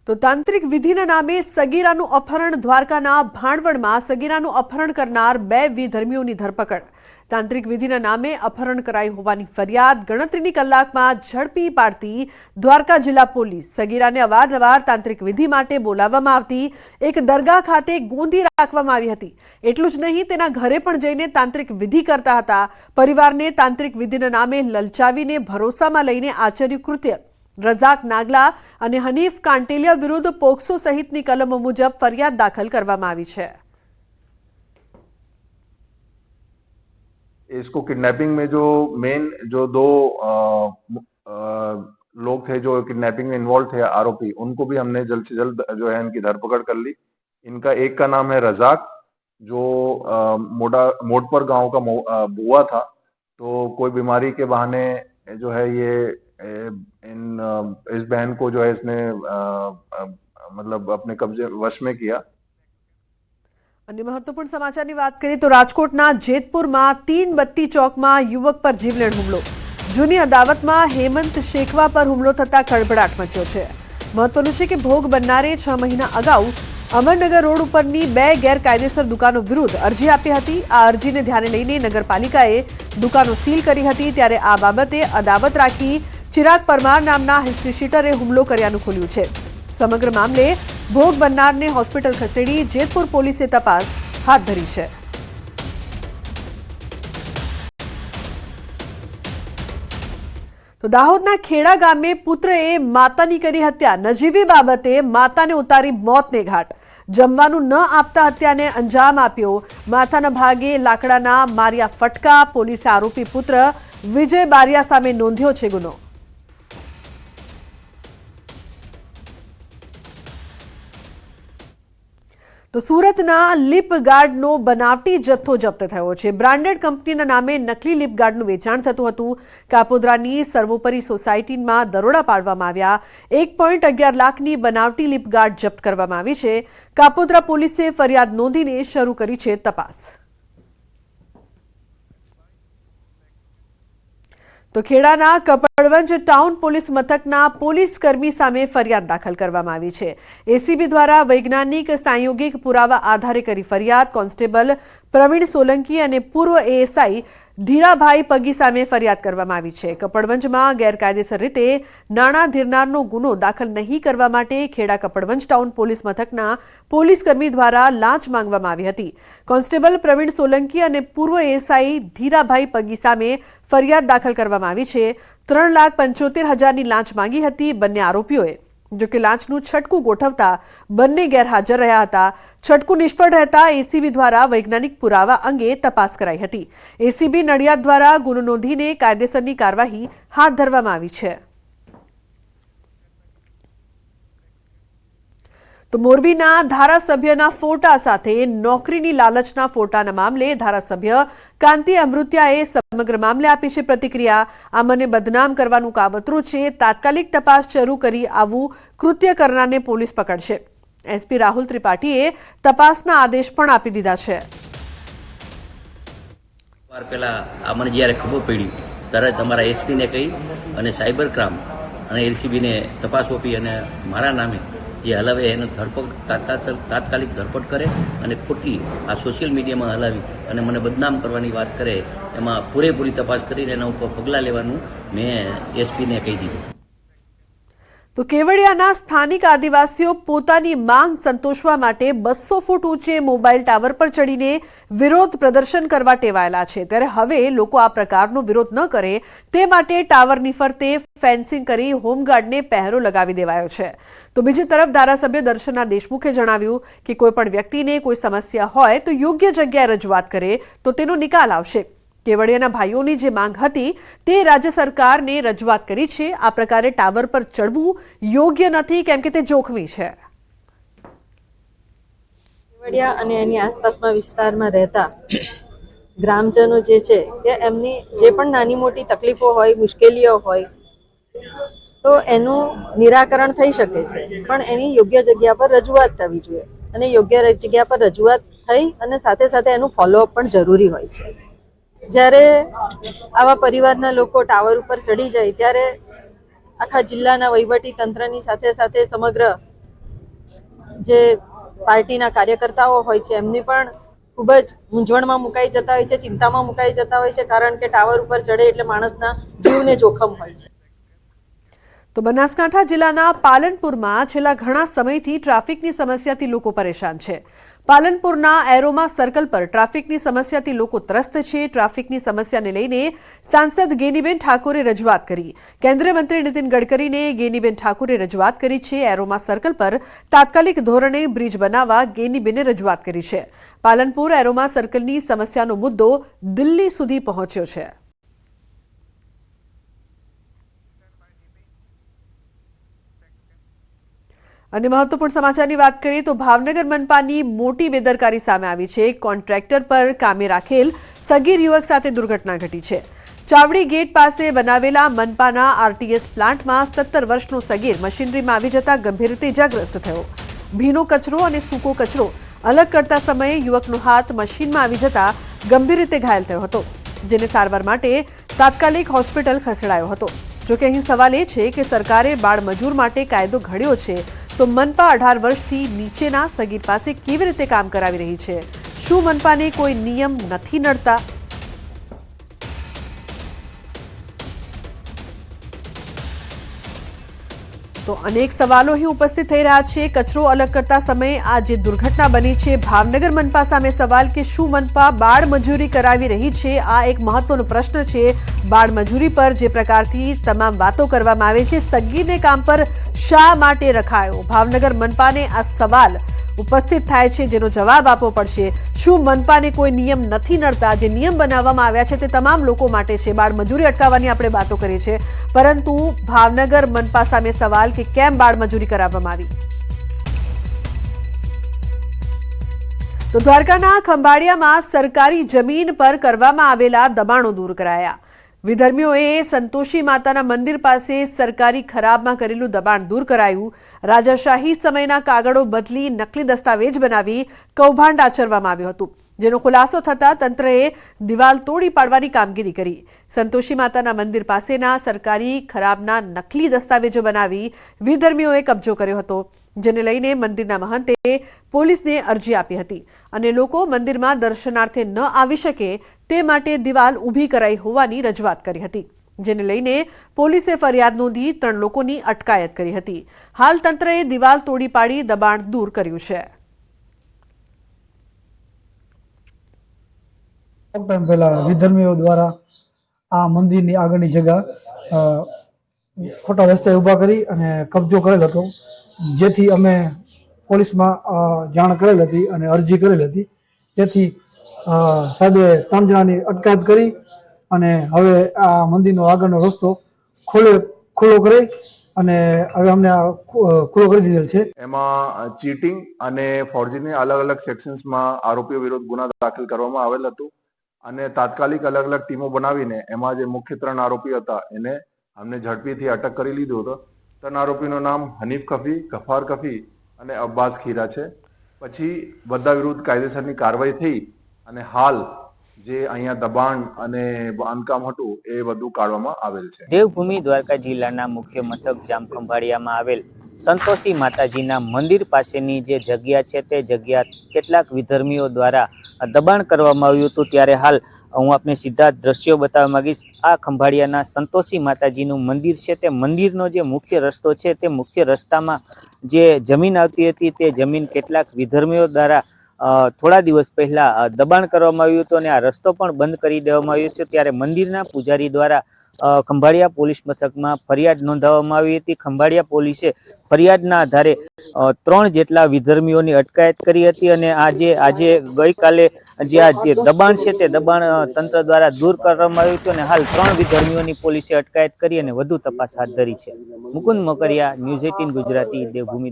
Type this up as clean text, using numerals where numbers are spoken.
તો તાંત્રિક વિધિના નામે સગીરાનું અપહરણ દ્વારકાના ભાણવડમાં સગીરાનું અપહરણ કરનાર બે વિધર્મીઓની ધરપકડ। તાંત્રિક વિધિના નામે અપહરણ કરાઈ હોવાની ફરિયાદ ગણતરીની કલાકમાં ઝડપી પાડતી દ્વારકા જિલ્લા પોલીસ સગીરાને અવારનવાર તાંત્રિક વિધિ માટે બોલાવવામાં આવતી એક દરગાહ ખાતે ગોંધી રાખવામાં આવી હતી। એટલું જ નહીં, તેના ઘરે પણ જઈને તાંત્રિક વિધિ કરતા હતા। પરિવારને તાંત્રિક વિધિના નામે લલચાવીને ભરોસામાં લઈને આચર્યું કૃત્ય। રઝાક નાગલા અને હનીફ કાંટેલિયા વિરુદ્ધ પોક્સો સહિતની કલમો મુજબ ફરિયાદ દાખલ કરવામાં આવી છે। इसको किडनैपिंग में जो मेन जो दो लोग थे जो किडनैपिंग में इन्वॉल्व थे आरोपी, उनको भी हमने जल्द से जल्द जो है इनकी धरपकड़ कर ली। इनका एक का नाम है रज़ाक, जो मोडपर गांव का बुआ था। तो कोई बीमारी के बहाने जो है ये इस बहन को जो है इसने मतलब अपने कब्जे वश में किया। अन्य महत्वपूर्ण समाचार की बात करें तो राजकोटना जेतपुर में तीनबत्ती चौक में युवक पर जीवलेण हुमलो। जूनी अदावत में हेमंत शेखवा पर हुमलो थता खळभळाट मच्यो छे। महत्वनुं छे के भोग बननारे 6 महीना अगाऊ अमरनगर रोड उपरनी 2 गैरकायदेसर दुकानों विरुद्ध अरजी आपी हती। आ अरजीने ध्याने लईने नगरपालिकाए दुकानों सील करी हती, त्यारे आ बाबते अदावत राखी चिराग परमार नामना हिस्ट्री शीटरे हुमलो कर्यानुं खोल्युं छे। समग्र मामले भोग बननारने होस्पिटल खसेड़ी जेतपुर पोलीसे तपास हाथ धरी है। तो दाहोदना खेड़ा गामे पुत्रए मातानी करी हत्या। नजीवी बाबते माताने उतारी मौतने घाट। जमवानुं न आपता हत्याने अंजाम आप्यो। माथाना भागे लाकडाना मार्या फटका। पोलीसे आरोपी पुत्र विजय बारिया सामे नोंध्यो छे गुनो। तो सूरतना लिप गार्डनो बनावटी जत्थो जप्त थयो छे। ब्रांडेड कंपनीना नामे नकली लिप गार्डनुं वेचाण थतुं हतुं। कापोद्रानी सर्वोपरी सोसायटीमां दरोड़ा पाडवामां આવ્યા। 1.11 લાખની બનાવટી लिप गार्ड जप्त करवामां આવી છે। कापोद्रा पोलीसे फरियाद नोंधीने शरू करी છે तपास। तो खेड़ाना कपड़वंज टाउन पोलीस मथकना पोलीस कर्मी सामे फरियाद दाखल करवामां आवी छे। एसीबी द्वारा वैज्ञानिक सांयोगिक पुरावा आधारे करी फरियाद कॉन्स्टेबल प्रवीण सोलंकी अने पूर्व एएसआई धीराभाई पगी सामे फरियाद करवामां आवी छे। कपड़वंजमां गैरकायदेसर रीते नाणां धीरनारनो गुनो दाखल नहीं करवा माटे खेड़ा कपड़वंज टाउन पोलीस मथकना पोलीस कर्मी द्वारा लांच मांगवामां आवी हती। कॉन्स्टेबल प्रवीण सोलंकी अने पूर्व एएसआई धीराभाई पगी सामे फरियाद दाखल करवामां आवी छे। 3,75,000 लांच मांगी हती। बंने आरोपीओए जो कि लांचનું છટકું ગોઠવતા બંને ગેરહાજર રહ્યા હતા। છટકું નિષ્ફળ રહેતા એસીબી દ્વારા વૈજ્ઞાનિક પુરાવા અંગે તપાસ કરાઈ હતી। એસીબી નડિયાદ દ્વારા ગુનો નોંધીને કાયદેસરની કાર્યવાહી હાથ ધરવામાં આવી છે। तो मोरबीना धारासभ्यना फोटा साथे नौकरीनी लालचना फोटाना मामले धारासभ्य कांति अमृत्याए समग्र मामले आपी छे प्रतिक्रिया। आ मने बदनाम करवानुं कावतरू छे। तात्कालिक तपास शरू करी आवुं कृत्य करनारने पोलीस पकड़शे। एसपी राहुल त्रिपाठीए तपासना आदेश पण आपी दीधा छे। पेला आ मने ज्यारे खबर पड़ी तरत अमारा एसपी ने कही अने साइबर क्राइम अने एलसीबी ने तपास सोंपी अने मारा नामे ये हलावे एने धरपकड़ तात्कालिक धरपकड़ करे अने खोटी आ सोशियल मीडिया में हलावी अने मने बदनाम करवानी बात करे एमां पूरेपूरी तपास करीने एना उपर पगलां लेवानुं मैं एसपी ने कही दीधुं। तो केवड़ियाना स्थानिक आदिवासीओ पोतानी मांग संतोषवा माटे 200 फूट ऊंचे मोबाइल टावर पर चढ़ीने विरोध प्रदर्शन करवा टेवायेला छे। त्यारे हवे लोको आ प्रकारनो विरोध न करे ते माटे टावरनी फरते फेन्सिंग करी होमगार्डने पहेरो लगावी देवायो छे। तो बीजी तरफ धारासभ्य दर्शना देशमुखे जणाव्युं कि कोईपण व्यक्तिने कोई समस्या होय तो योग्य जग्याए रजूआत करे तो तेनो निकाल आवशे। केवड़ियाना भाईओनी जे मांग हती ते राज्य सरकारने रजूआत करी छे। आ प्रकारे टावर पर चढ़वुं योग्य नथी केम के ते जोखमी छे। केवड़िया अने एनी आसपासना विस्तारमां रहेता ग्रामजनो जे छे के एमनी जे पण नानी मोटी तकलीफो होय मुश्केलीओ होय तो एनुं निराकरण थई शके छे, पण एनी योग्य जग्या पर रजूआत थवी जोईए अने योग्य जग्या पर रजूआत थई अने साथे साथे एनुं फॉलोअप पण जरूरी होय छे। જ્યારે આવા પરિવારના લોકો ટાવર ઉપર ચડી જાય ત્યારે આખા જિલ્લાના વહીવટી તંત્રની સાથે સાથે સમગ્ર જે પાર્ટીના કાર્યકર્તાઓ હોય છે એમની પણ ખૂબ જ મૂંઝવણમાં મુકાઈ જતા હોય છે, ચિંતામાં મુકાઈ જતા હોય છે, કારણ કે ટાવર ઉપર ચડે એટલે માણસના જીવને જોખમ હોય છે. તો બનાસકાંઠા જિલ્લાના પાલનપુરમાં છેલ્લા ઘણા સમયથી ટ્રાફિકની સમસ્યાથી લોકો પરેશાન છે. પાલનપુરના એરોમા સર્કલ પર ટ્રાફિકની સમસ્યાથી લોકો ત્રસ્ત છે. ટ્રાફિકની સમસ્યાને લઈને સાંસદ ગેનીબેન ઠાકોરે રજૂઆત કરી. કેન્દ્રીય મંત્રી નીતિન ગડકરીને ગેનીબેન ઠાકોરે રજૂઆત કરી છે. એરોમા સર્કલ પર તાત્કાલિક ધોરણે બ્રિજ બનાવવા ગેનીબેને રજૂઆત કરી છે. પાલનપુર એરોમા સર્કલની સમસ્યાનો મુદ્દો દિલ્હી સુધી પહોંચ્યો છે. અને મહત્વપૂર્ણ સમાચારની વાત કરીએ તો ભાવનગર મનપાની મોટી બેદરકારી સામે આવી છે. કોન્ટ્રાક્ટર પર કામે રાખેલ સગીર યુવક સાથે દુર્ઘટના ઘટી છે. ચાવડી ગેટ પાસે બનાવેલા મનપાના આરટીએસ પ્લાન્ટમાં 17 વર્ષનો સગીર મશીનરીમાં આવી જતા ગંભીર રીતે ઇજાગ્રસ્ત થયો. ભીનો કચરો અને સૂકો કચરો અલગ કરતા સમયે યુવકનો હાથ મશીનમાં આવી જતા ગંભીર રીતે ઘાયલ થયો હતો, જેને સારવાર માટે તાત્કાલિક હોસ્પિટલ ખસેડાયો હતો. જોકે અહીં સવાલ એ છે કે સરકારે બાળમજૂર માટે કાયદો ઘડ્યો છે તો મનપા 18 વર્ષથી નીચેના સગીર પાસે કેવી રીતે કામ કરાવી રહી છે? શું મનપાને કોઈ નિયમ નથી નડતા? તો અનેક સવાલો અહીં ઉપસ્થિત થઈ રહ્યા છે. કચરો અલગ કરતા સમયે આ જે દુર્ઘટના બની છે, ભાવનગર મનપા સામે સવાલ કે શું મનપા બાળમજૂરી કરાવી રહી છે? આ એક મહત્વનો પ્રશ્ન છે. બાળમજૂરી પર જે પ્રકારથી તમામ વાતો કરવામાં આવે છે, સગીરને કામ પર શા માટે રખાયો? ભાવનગર મનપાને આ સવાલ ઉપસ્થિત થાય છે, જેનો જવાબ આપવો પડશે. શું મનપાને કોઈ નિયમ નથી નડતા? જે નિયમ બનાવવામાં આવ્યા છે તે તમામ લોકો માટે છે. બાળમજૂરી અટકાવવાની આપણે વાતો કરીએ છીએ, પરંતુ ભાવનગર મનપા સામે સવાલ કે કેમ બાળમજૂરી કરાવવામાં આવી? તો દ્વારકાના ખંભાળિયામાં સરકારી જમીન પર કરવામાં આવેલા દબાણો દૂર કરાયા. વિધર્મીઓએ સંતોષી માતાના મંદિર પાસે સરકારી ખરાબમાં કરેલું દબાણ દૂર કરાયું. રાજાશાહી સમયના કાગળો બદલી નકલી દસ્તાવેજ બનાવી કૌભાંડ આચરવામાં આવ્યું હતું, જેનો ખુલાસો થતા તંત્રએ દિવાલ તોડી પાડવાની કામગીરી કરી. સંતોષી માતાના મંદિર પાસેના સરકારી ખરાબના નકલી દસ્તાવેજો બનાવી વિધર્મીઓએ કબજો કર્યો હતો, જેને લઈને મંદિરના મહંતે પોલીસને અરજી આપી હતી અને લોકો મંદિરમાં દર્શનાર્થે ન આવી શકે તે માટે દિવાલ ઊભી કરાઈ હોવાની રજૂઆત કરી હતી, જેને લઈને પોલીસે ફરિયાદ નોંધી 3 લોકોની અટકાયત કરી હતી. હાલ તંત્રએ દિવાલ તોડી પાડી દબાણ દૂર કર્યું છે. પહેલા વિધર્મીઓ દ્વારા આ મંદિરની આગળની જગ્યા ખોટા રસ્તે ઊભા કરી અને કબજો કરેલ હતો, જેથી અમે પોલીસમાં જાણ કરેલ હતી અને અરજી કરેલ હતી. તેથી સાહેબે 3 જણાની અટકાયત કરી અને હવે આ મંદિરનો આગળનો રસ્તો ખુલ્લો કરી અને હવે અમને ખુલ્લો કરી દીધેલ છે. એમાં ચીટિંગ અને ફોર્જરીની અલગ અલગ સેક્શન્સમાં આરોપીઓ વિરુદ્ધ ગુના દાખલ કરવામાં આવેલ હતું અને તાત્કાલિક અલગ અલગ ટીમો બનાવીને એમાં જે મુખ્ય 3 આરોપી હતા એને અમને ઝડપીથી અટક કરી લીધો હતો. 3 આરોપીનું નામ હનીફ કફી, ગફાર કફી અને અબ્બાસ ખીરા છે. પછી બધા વિરુદ્ધ કાયદેસરની કાર્યવાહી થઈ અને હાલ જે અહીંયા દબાણ અને બાંધકામ હતું એ બધું કાઢવામાં આવેલ છે. દેવભૂમિ દ્વારકા જિલ્લાના મુખ્ય મથક જામ ખંભાળિયામાં આવેલ સંતોષી માતાજીના મંદિર પાસેની જે જગ્યા છે તે જગ્યા કેટલાક વિધર્મીઓ દ્વારા દબાણ કરવામાં આવ્યું હતું. ત્યારે હાલ હું આપને સીધા દ્રશ્યો બતાવવા માંગીશ. આ ખંભાળિયાના સંતોષી માતાજીનું મંદિર છે, તે મંદિરનો જે મુખ્ય રસ્તો છે તે મુખ્ય રસ્તામાં જે જમીન આવતી હતી તે જમીન કેટલાક વિધર્મીઓ દ્વારા થોડા દિવસ પહેલા દબાણ કરવામાં આવ્યું હતું અને આ રસ્તો પણ બંધ કરી દેવામાં આવ્યો છે. ત્યારે મંદિરના પૂજારી દ્વારા ખંભાળિયા પોલીસ મથકમાં ફરિયાદ નોંધાવવામાં આવી હતી. ખંભાળિયા પોલીસે ફરિયાદના આધારે 3 જેટલા વિધર્મીઓની અટકાયત કરી હતી અને આજે ગઈકાલે જે દબાણ છે તે દબાણ તંત્ર દ્વારા દૂર કરવામાં આવ્યું હતું અને હાલ 3 વિધર્મીઓની પોલીસે અટકાયત કરી અને વધુ તપાસ હાથ ધરી છે. મુકુંદ મોકરિયા, ન્યૂઝ 18 ગુજરાતી, દેવભૂમિ.